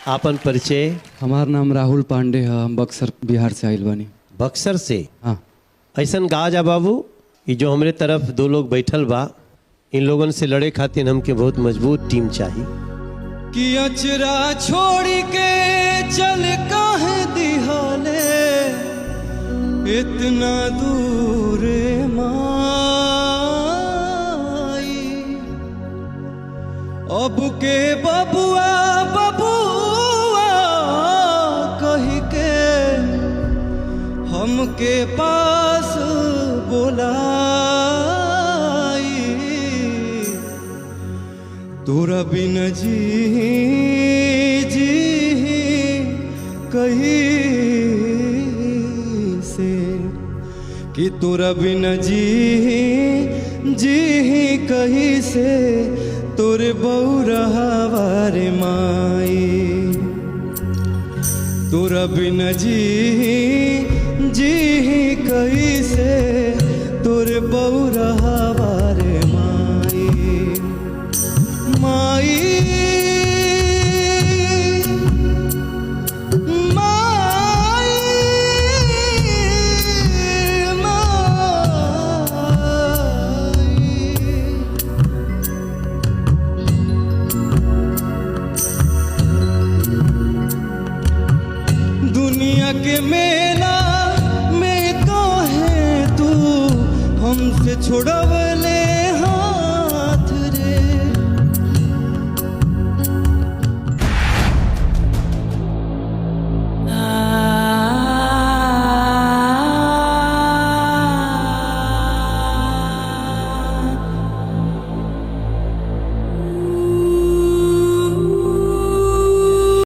आपन परिचय। हमार नाम राहुल पांडे है, हम बक्सर बिहार से आइल बानी। बक्सर से? हाँ। ऐसन गा जा बाबू, ये जो हमरे तरफ दो लोग बैठल बा, इन लोगन से लड़े खातिर हमके बहुत मजबूत टीम चाहिए। कि अचरा छोड़ के चल काहे दिहाले इतना दूर माई, अब के बबुआ बबुआ कही के हमके पास बोलाई, तोरा बिन जी कहीं से, कि तोरा बिन जी कहीं से, तोरे बौरहवा रे माई, तोरा बिन जी कहीं से, तोरे बौरहवा रे माई। माई दुनिया के मेला में काहे तू हमसे छोड़ा